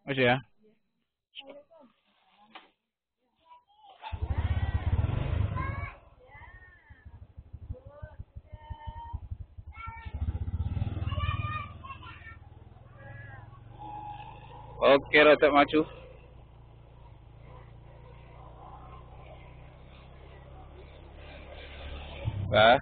Wis ya. Oke, rada maju. Bah.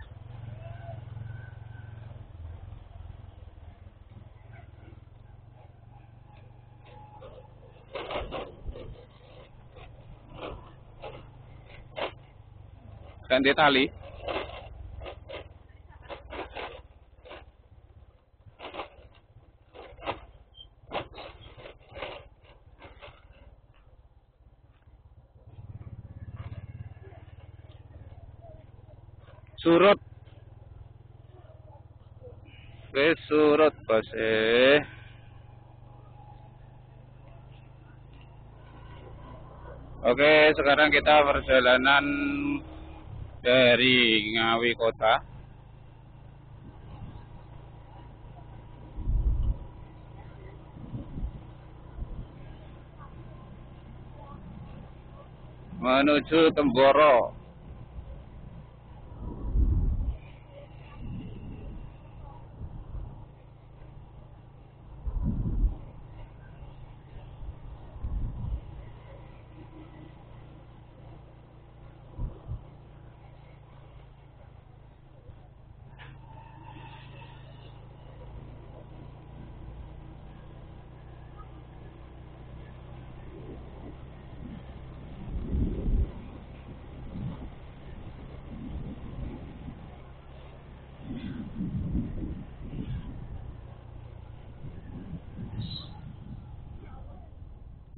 Ganti tali. Surut. Wis surut, Bos. Oke, sekarang kita perjalanan dari Ngawi Kota. Menuju Temboro.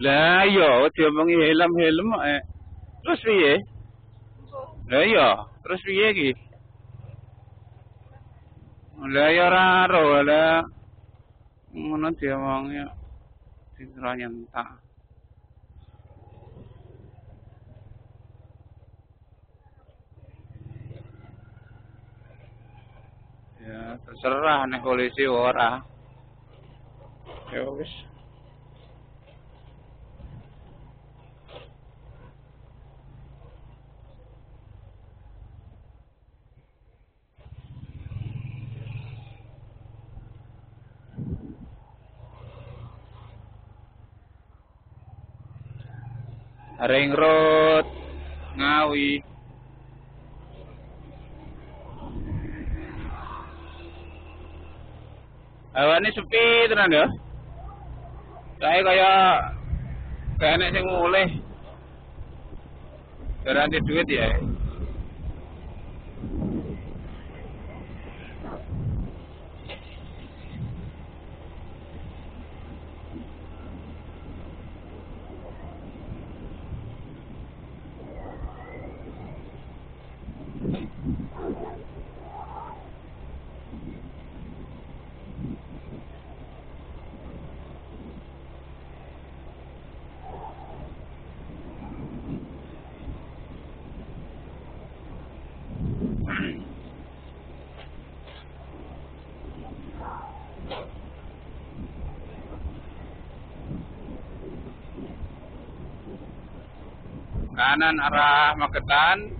Lah iya, diomongi helm-helm Terus piye? Lah iya, terus piye iki? Lah ya ora ro lah. Ngono diomongi dikira nyentak. Ya, terserah nek polisi ora. Ya wis. Ring Road Ngawi. Awane sepi tenan ya. Saya kayak nek sing mulih. Garanti duit ya. Kanan arah Magetan.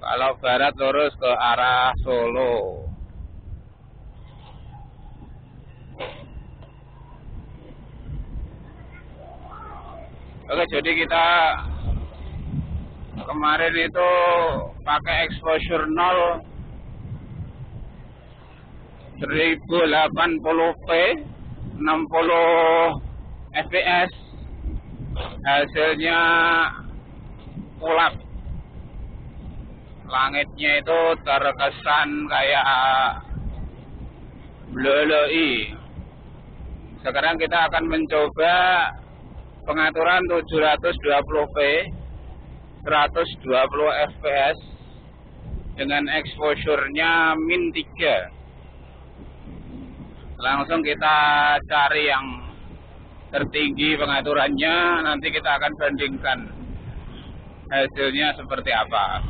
Kalau barat lurus ke arah Solo. Oke, jadi kita kemarin itu pakai exposure 0 1080p 60 fps, hasilnya pulap. Langitnya itu terkesan kayak blelei. Sekarang kita akan mencoba pengaturan 720p 120 fps dengan exposure-nya min 3. Langsung kita cari yang tertinggi pengaturannya, nanti kita akan bandingkan hasilnya seperti apa.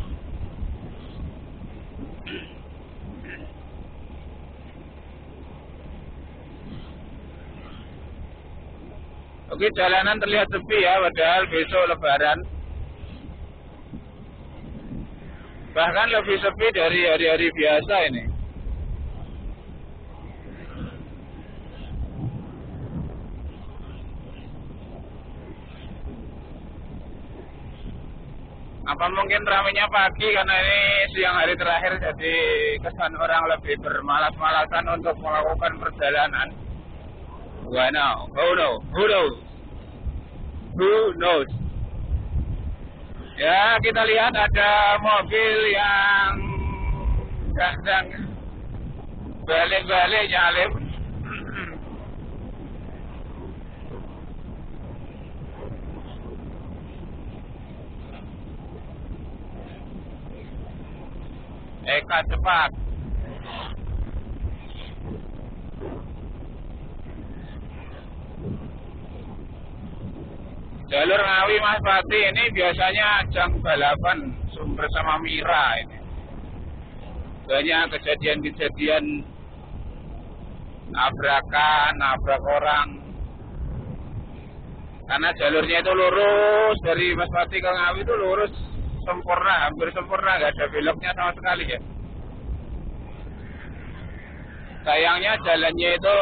Oke, jalanan terlihat sepi ya, padahal besok Lebaran. Bahkan lebih sepi dari hari-hari biasa ini. Apa mungkin ramainya pagi karena ini siang hari terakhir, jadi kesan orang lebih bermalas-malasan untuk melakukan perjalanan. Why now? Who knows? Who knows? Who knows? Ya, kita lihat ada mobil yang kadang balik-balik nyalip. Eka cepat. Jalur Ngawi Mas Pati ini biasanya ajang balapan bersama Mira ini. Banyak kejadian-kejadian nabrakan, nabrak orang. Karena jalurnya itu lurus dari Mas Pati ke Ngawi itu lurus sempurna, hampir sempurna, nggak ada beloknya sama sekali ya. Sayangnya jalannya itu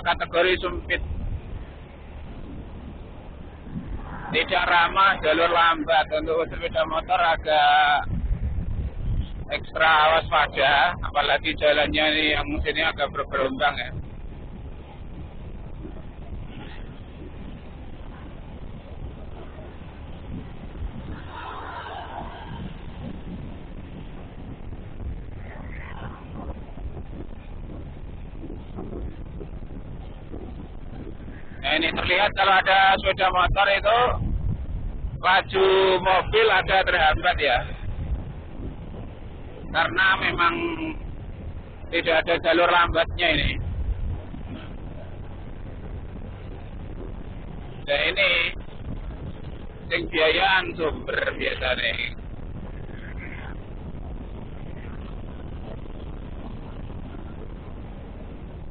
kategori sempit, tidak ramah, jalur lambat. Untuk sepeda motor agak ekstra waspada, apalagi jalannya ini yang sini agak bergelombang ya. Nah, ini terlihat kalau ada sepeda motor itu laju mobil ada terhambat ya, karena memang tidak ada jalur lambatnya ini. Dan ini sing biayaan sumber biasa nih.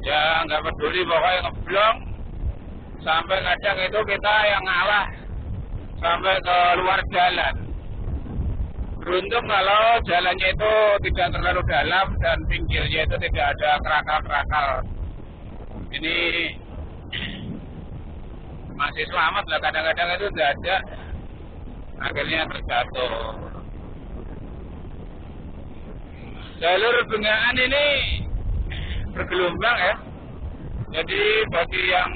Ya nggak peduli, pokoknya ngeblong. Sampai kadang itu kita yang ngalah sampai ke luar jalan. Beruntung kalau jalannya itu tidak terlalu dalam dan pinggirnya itu tidak ada kerakal-kerakal. Ini masih selamat lah, kadang-kadang itu tidak ada. Akhirnya terjatuh. Jalur Bengaan ini bergelombang ya. Jadi bagi yang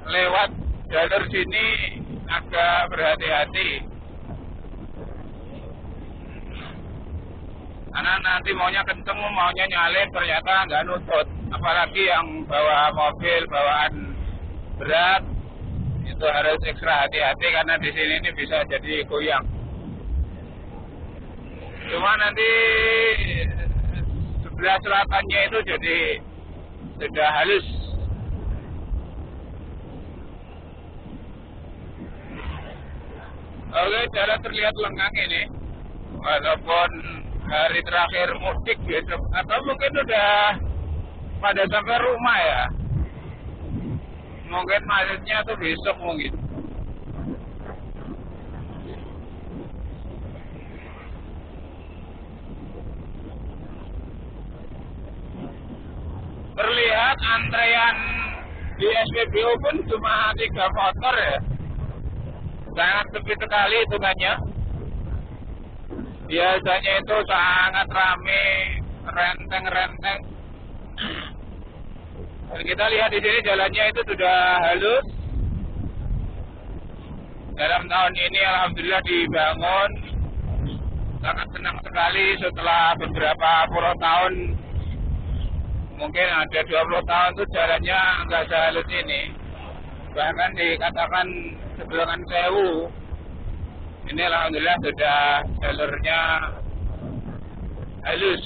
lewat jalur sini agak berhati-hati, karena nanti maunya kenceng, maunya nyalip, ternyata nggak nutut. Apalagi yang bawa mobil bawaan berat itu harus ekstra hati-hati, karena di sini ini bisa jadi goyang. Cuma nanti sebelah selatannya itu jadi sudah halus. Oke, jalan terlihat lengang ini, walaupun hari terakhir mudik besok, atau mungkin udah pada sampai rumah ya. Mungkin macetnya tuh besok mungkin. Terlihat antrean di SPBU pun cuma 3 motor ya. Sangat sepi sekali hitungannya. Biasanya itu sangat rame, renteng-renteng. Dan kita lihat di sini jalannya itu sudah halus. Dalam tahun ini alhamdulillah dibangun. Sangat senang sekali setelah beberapa puluh tahun. Mungkin ada 20 tahun itu jalannya enggak sehalus ini. Bahkan dikatakan sebelumnya sewu. Ini alhamdulillah sudah jalurnya halus.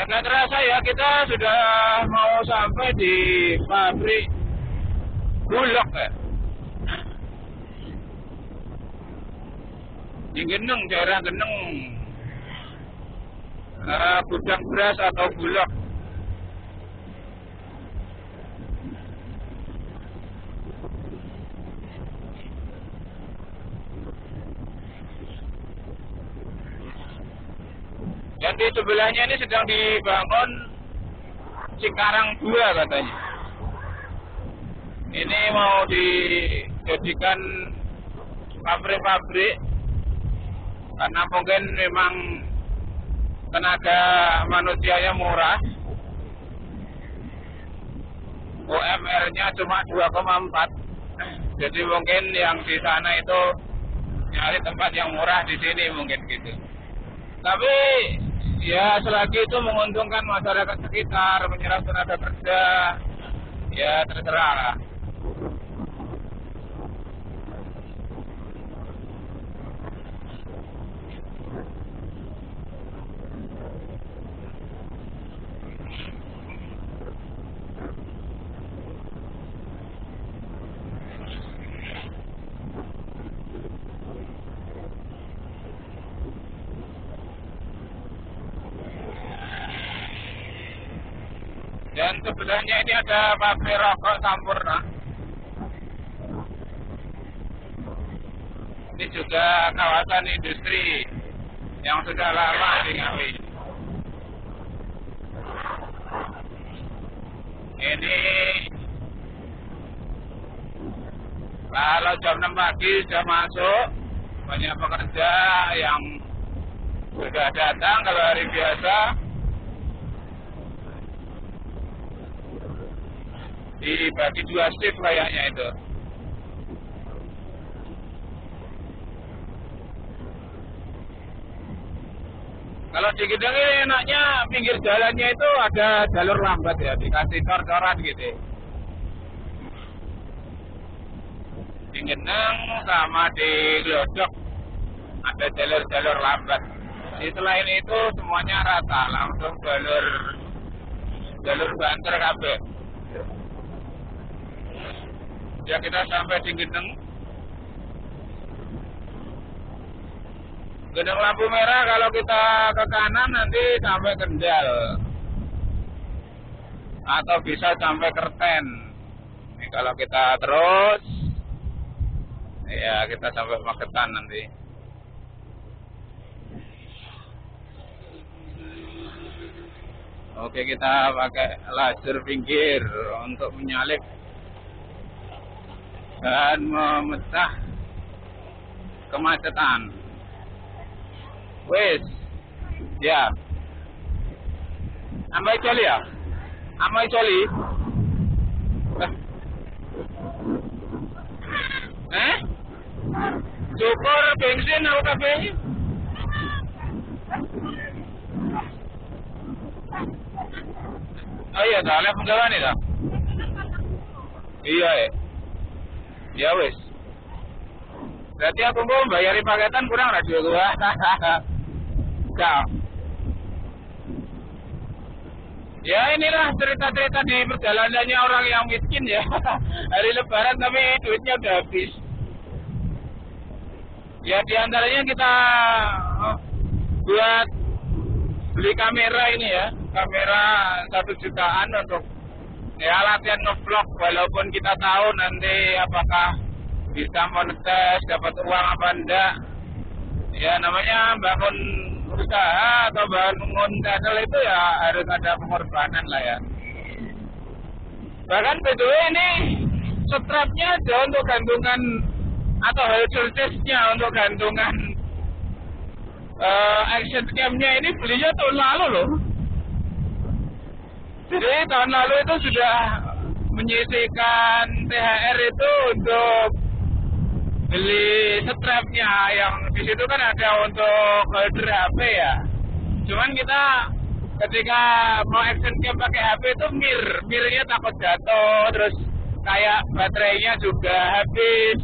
Agak terasa ya, kita sudah mau sampai di pabrik Bulog ya. Di Geneng, daerah Geneng. Gudang beras atau Bulog. Dan di sebelahnya ini sedang dibangun Cikarang 2 katanya. Ini mau dijadikan pabrik-pabrik karena mungkin memang tenaga manusianya murah. UMR-nya cuma 2,4. Jadi mungkin yang di sana itu nyari tempat yang murah, di sini mungkin gitu. Tapi ya selagi itu menguntungkan masyarakat sekitar, menyerap tenaga kerja, ya terserah lah. Dan sebelahnya ini ada pabrik rokok Sampurna. Ini juga kawasan industri yang sudah lama di Ngawi. Ini kalau jam 6 pagi sudah masuk, banyak pekerja yang sudah datang kalau hari biasa. Dibagi 2 shift kayaknya itu. Kalau di Gedeng ini enaknya pinggir jalannya itu ada jalur lambat ya, dikasih cor-coran gitu. Di Gedeng sama di Glodok ada jalur-jalur lambat. Di selain itu semuanya rata, langsung jalur banter kabeh. Ya kita sampai di Gedeng. Gedeng lampu merah, kalau kita ke kanan nanti sampai Kendal. Atau bisa sampai Kerten. Ini kalau kita terus, ya kita sampai Magetan nanti. Oke, kita pakai lajur pinggir untuk menyalip dan memecah kemacetan. Wes, ya. Amai coli ya? Amai coli? Cukur bensin atau kafe? Oh iya, dah lep penggalan nih dah. Iya ya. Ya wes. Berarti aku mau bayari paketan kurang radio gua. Kau. Ya inilah cerita-cerita di perjalanannya orang yang miskin ya. Hari Lebaran tapi duitnya udah habis. Ya diantaranya kita buat beli kamera ini ya. Kamera 1 jutaan untuk ya latihan nge-vlog, walaupun kita tahu nanti apakah bisa monetis, dapat uang apa enggak. Ya namanya bangun usaha atau bangun channel itu ya harus ada pengorbanan lah ya. Bahkan BTW ini strapnya ada untuk gantungan atau hasil testnya untuk gantungan action cam-nya ini belinya tahun lalu loh. Jadi tahun lalu itu sudah menyisihkan THR itu untuk beli strapnya, yang di situ kan ada untuk holder HP ya. Cuman kita ketika mau action cam pakai HP itu mirnya takut jatuh, terus kayak baterainya juga habis,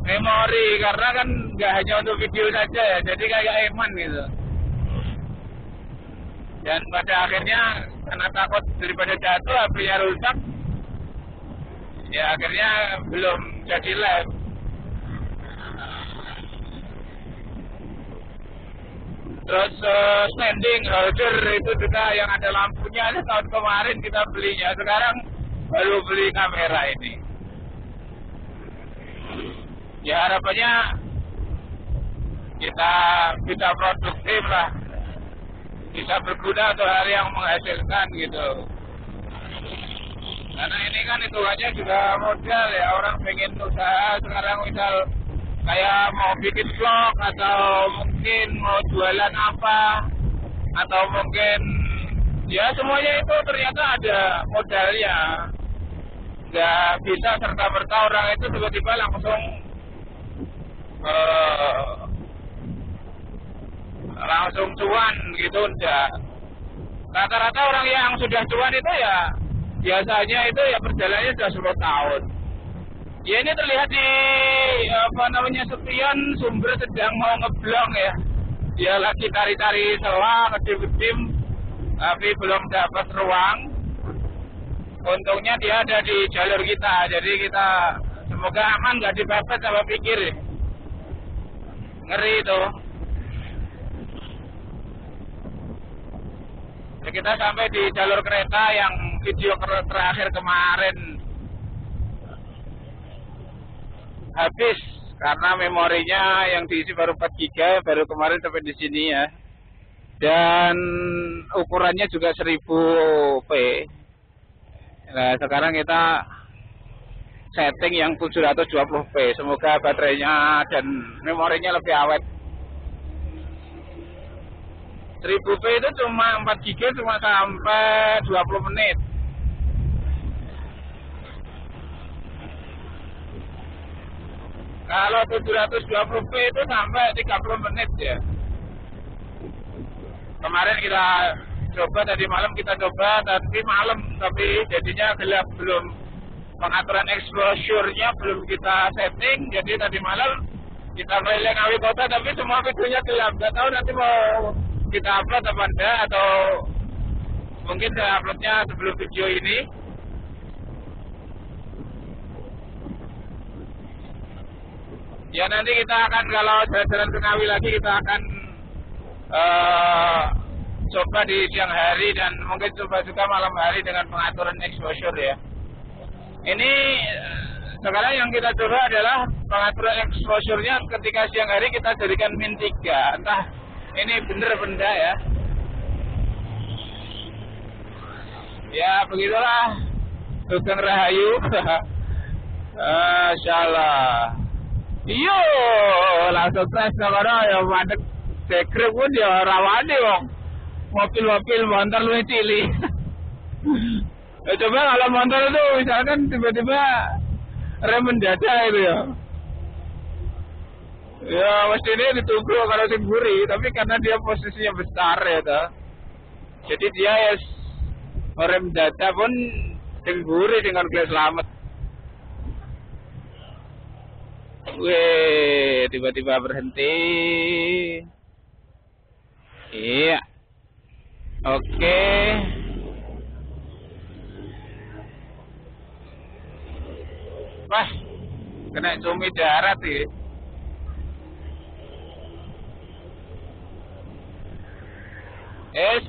memori karena kan nggak hanya untuk video saja ya, jadi kayak eman gitu. Dan pada akhirnya karena takut daripada jatuh HP-nya rusak, ya akhirnya belum jadi live. Terus standing holder itu juga yang ada lampunya, tahun kemarin kita belinya, sekarang baru beli kamera ini. Ya harapannya kita bisa produktif lah, bisa berguna untuk hari yang menghasilkan gitu. Karena ini kan hitungannya juga modal ya, orang pengen usaha sekarang, misal kayak mau bikin vlog atau mungkin mau jualan apa, atau mungkin ya semuanya itu ternyata ada modalnya. Nggak bisa serta-merta orang itu tiba-tiba langsung langsung cuan gitu, enggak. Rata-rata orang yang sudah cuan itu ya biasanya itu ya perjalanannya sudah 10 tahun. Ya ini terlihat di Sepion Sumber sedang mau ngeblong ya. Dia lagi cari-cari celah, ngedip-ngedip, tapi belum dapat ruang. Untungnya dia ada di jalur kita, jadi kita semoga aman, nggak dipepet sama pikir. Ngeri itu. Ya, kita sampai di jalur kereta yang video terakhir kemarin habis karena memorinya yang diisi baru 4 GB, baru kemarin sampai di sini ya. Dan ukurannya juga 1000p. Nah, sekarang kita setting yang 720p. Semoga baterainya dan memorinya lebih awet. 1000p itu cuma 4 GB, cuma sampai 20 menit. Kalau 720p itu sampai 30 menit ya. Kemarin kita coba, tadi malam kita coba, tapi jadinya gelap, belum pengaturan exposure-nya belum kita setting, jadi tadi malam kita keliling Ngawi Kota tapi semua videonya gelap. Gak tahu nanti mau kita upload apa enggak, atau mungkin saya uploadnya sebelum video ini. Ya nanti kita akan, kalau jalan-jalan ke Ngawi lagi, kita akan coba di siang hari dan mungkin coba juga malam hari dengan pengaturan exposure ya. Ini sekarang yang kita coba adalah pengaturan exposure-nya ketika siang hari kita jadikan -3. Entah ini bener benda ya. Ya begitulah Sugeng Rahayu. Insyaallah. Iyo langsung tes sekarang ya, mandek sekrep pun ya rawani wong. Mobil-mobil motor lu cilik. Ya, coba kalau motor itu misalkan tiba-tiba rem mendadak itu ya. Ya mesti ini ditunggu kalau singguri, tapi karena dia posisinya besar ya toh. Jadi dia ya rem mendadak pun singguri dengan gelas selamat. Wih, tiba-tiba berhenti. Iya. Oke. Wah, kena cumi darat ya.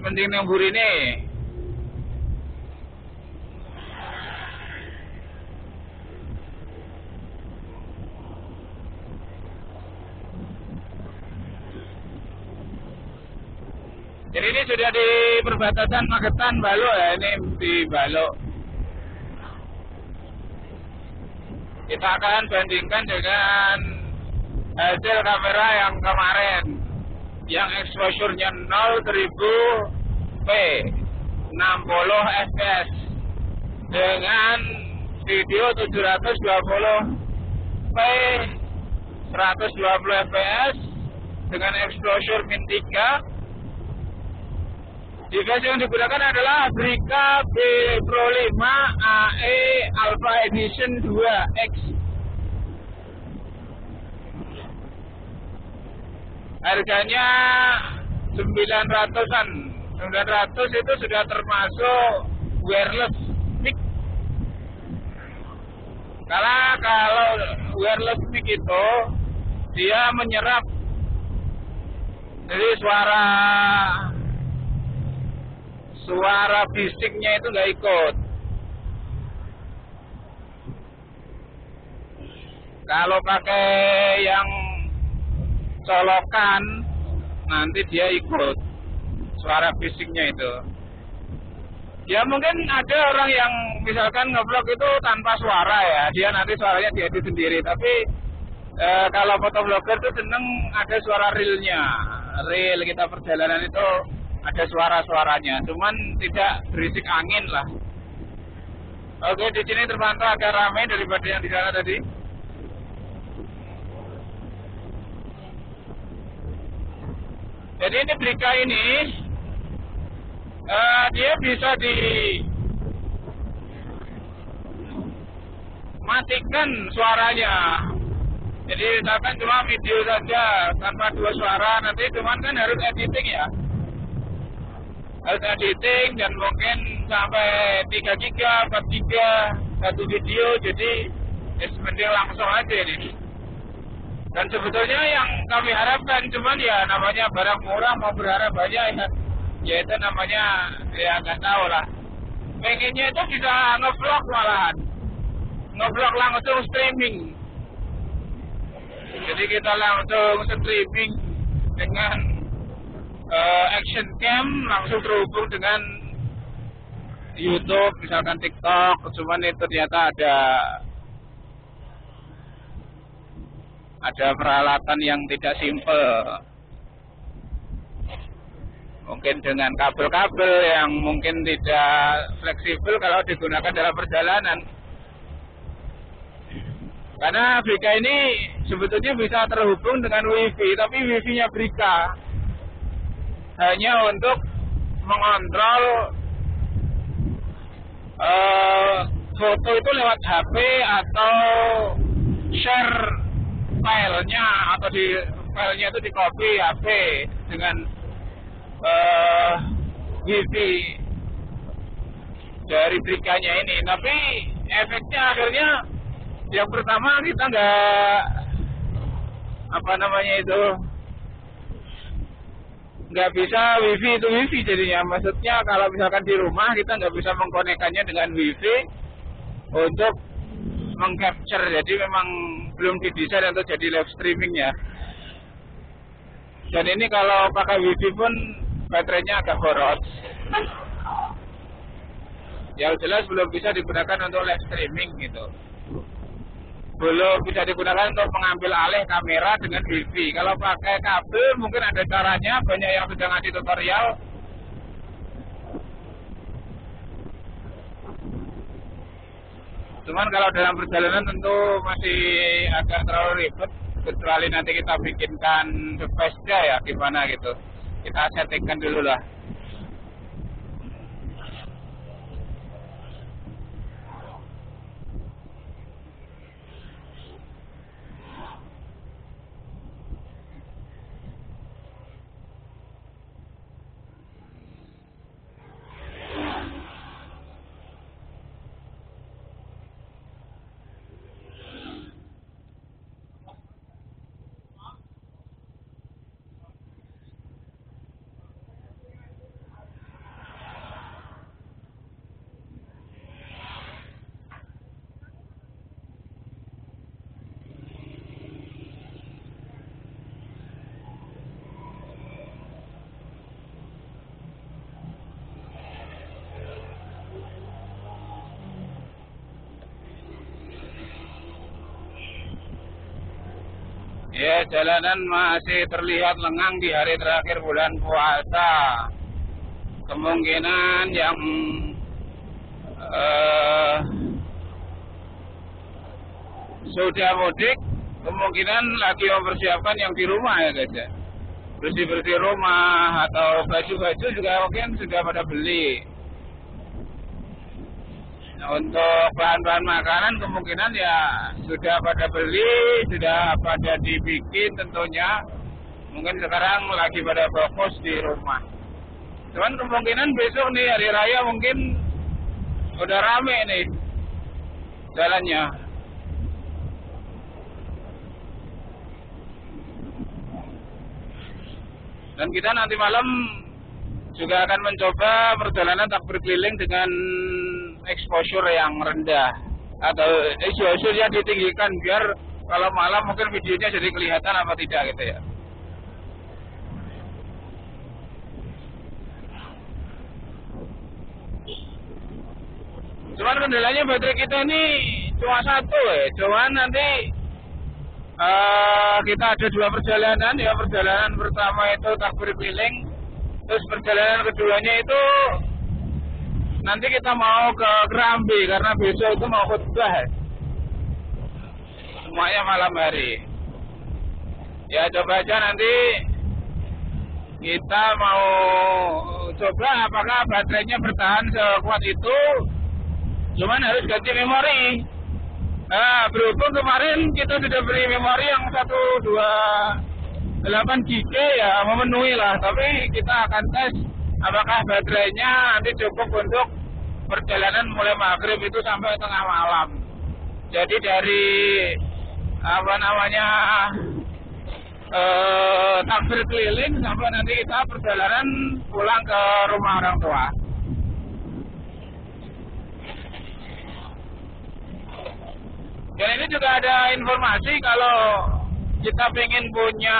Mending yang buri nih. Jadi ini sudah di perbatasan Magetan Balo ya, ini di Balo. Kita akan bandingkan dengan hasil kamera yang kemarin, yang exposure-nya 1000p 60 fps dengan video 720p 120 fps dengan exposure -3. Device yang digunakan adalah Brica B Pro 5 AE Alpha Edition 2X. Harganya 900-an, 900 itu sudah termasuk wireless mic. Karena kalau wireless mic itu dia menyerap, jadi suara bisiknya itu nggak ikut. Kalau pakai yang colokan, nanti dia ikut suara bisiknya itu. Ya mungkin ada orang yang misalkan ngeblok itu tanpa suara ya, dia nanti suaranya diedit sendiri. Tapi kalau fotoblogger itu seneng ada suara realnya. Real kita perjalanan itu ada suara-suaranya, cuman tidak berisik angin lah. Oke, di sini terpantau agak ramai daripada yang di sana tadi. Jadi ini Brika ini dia bisa dimatikan suaranya. Jadi misalkan cuma video saja tanpa dua suara, nanti cuman kan harus editing ya. Harus editing dan mungkin sampai 3 giga, 4 giga satu video, jadi mending langsung aja ini. Dan sebetulnya yang kami harapkan cuman ya namanya barang murah mau berharap banyak ya itu namanya ya nggak tahu lah. Pengennya itu bisa nge-vlog malahan, nge-vlog langsung streaming. Jadi kita langsung streaming dengan action cam langsung terhubung dengan YouTube, misalkan TikTok. Cuman itu ternyata ada peralatan yang tidak simple. Mungkin dengan kabel-kabel yang mungkin tidak fleksibel kalau digunakan dalam perjalanan. Karena Brika ini sebetulnya bisa terhubung dengan WiFi, tapi WiFi-nya Brika hanya untuk mengontrol foto itu lewat HP atau share filenya, atau filenya itu di copy HP dengan WiFi dari Brikanya ini. Tapi efeknya akhirnya yang pertama kita nggak bisa WiFi itu WiFi jadinya. Maksudnya kalau misalkan di rumah kita nggak bisa mengkonekkannya dengan WiFi untuk mengcapture. Jadi memang belum didesain untuk jadi live streaming ya. Dan ini kalau pakai WiFi pun baterainya agak boros. Yang jelas belum bisa digunakan untuk live streaming gitu. Belum bisa digunakan untuk mengambil alih kamera dengan WiFi. Kalau pakai kabel mungkin ada caranya, banyak yang sudah ngasih tutorial. Cuman kalau dalam perjalanan tentu masih agak terlalu ribet, kecuali nanti kita bikinkan device-nya ya gimana gitu. Kita settingkan dulu lah. Ya, jalanan masih terlihat lengang di hari terakhir bulan puasa. Kemungkinan yang sudah mudik, kemungkinan lagi mempersiapkan yang di rumah ya guys ya. Bersih-bersih rumah atau baju-baju juga mungkin sudah pada beli. Untuk bahan-bahan makanan kemungkinan ya sudah pada beli, sudah pada dibikin tentunya. Mungkin sekarang lagi pada fokus di rumah. Cuman kemungkinan besok nih hari raya mungkin udah rame nih jalannya. Dan kita nanti malam juga akan mencoba perjalanan takbir keliling dengan exposure yang rendah atau exposure yang ditinggikan biar kalau malam mungkin videonya jadi kelihatan apa tidak gitu ya. Cuman kendalanya baterai kita ini cuma satu cuman nanti kita ada 2 perjalanan ya. Perjalanan pertama itu takbir keliling, terus perjalanan keduanya itu nanti kita mau ke Kerambi karena besok itu mau khutbah semuanya malam hari ya. Coba aja nanti kita mau coba apakah baterainya bertahan sekuat itu. Cuman harus ganti memori. Nah, berhubung kemarin kita sudah beli memori yang 128 GB ya, memenuhi lah. Tapi kita akan tes apakah baterainya nanti cukup untuk perjalanan mulai maghrib itu sampai tengah malam. Jadi dari takbir keliling sampai nanti kita perjalanan pulang ke rumah orang tua. Dan ini juga ada informasi kalau kita pengen punya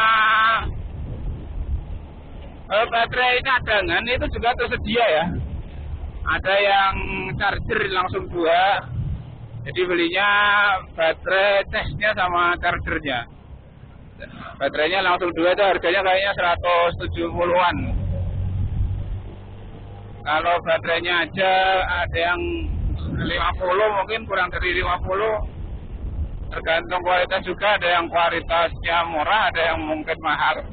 baterai cadangan itu juga tersedia ya. Ada yang charger langsung 2. Jadi belinya baterai tesnya sama chargernya. Baterainya langsung 2 itu harganya kayaknya 170-an. Kalau baterainya aja ada yang 50, mungkin kurang dari 50. Tergantung kualitas juga, ada yang kualitasnya murah, ada yang mungkin mahal.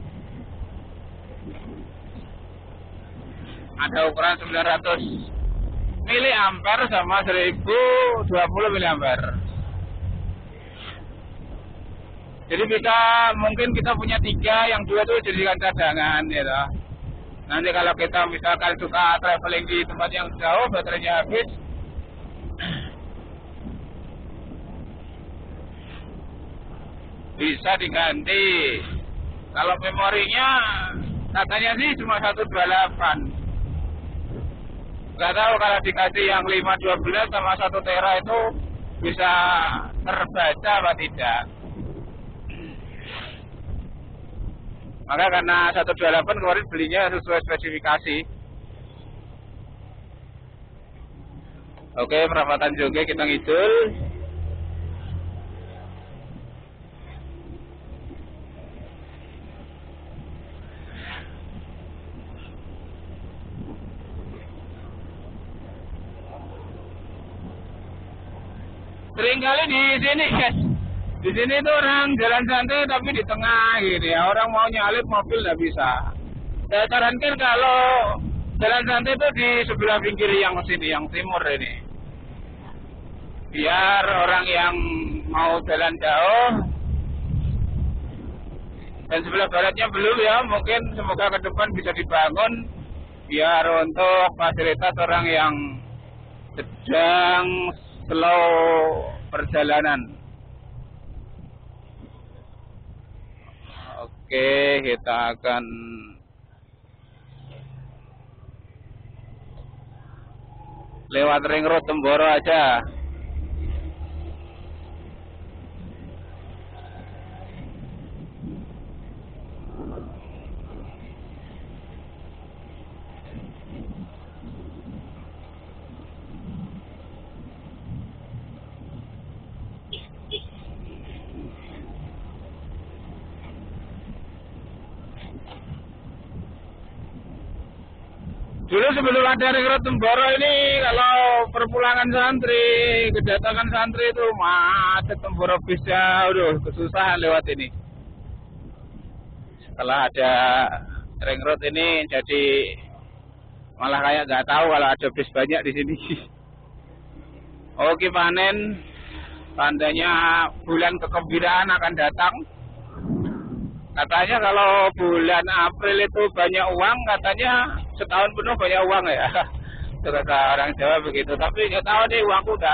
Ada ukuran 900 mAh sama 1020 mAh. Jadi mungkin kita punya 3, yang 2 itu jadikan cadangan gitu. Nanti kalau kita misalkan suka traveling di tempat yang jauh, baterainya habis, bisa diganti. Kalau memorinya katanya sih cuma 128. Gak tahu kalau dikasih yang 512 sama 1 tera itu bisa terbaca apa tidak. Maka karena 128 kemarin belinya sesuai spesifikasi. Oke, perapatan Jogja kita ngidul. Seringkali di sini guys, di sini tuh orang jalan santai tapi di tengah gitu ya. Orang mau nyalip mobil nggak bisa. Saya sarankan kalau jalan santai itu di sebelah pinggir yang sini, yang timur ini. Biar orang yang mau jalan jauh, dan sebelah baratnya belum ya, mungkin semoga ke depan bisa dibangun biar untuk fasilitas orang yang sedang slow perjalanan. Oke, kita akan lewat ring road Temboro aja. Dulu sebelum ada ring road Temboro ini, kalau perpulangan santri, kedatangan santri itu macet Temboro bisnya, kesusahan lewat ini. Setelah ada ring road ini, jadi malah kayak nggak tahu kalau ada bis banyak di sini. Oke, panen, tandanya bulan kegembiraan akan datang. Katanya kalau bulan April itu banyak uang, katanya setahun penuh banyak uang ya. Itu kata orang Jawa begitu. Tapi nggak tahu nih uangku udah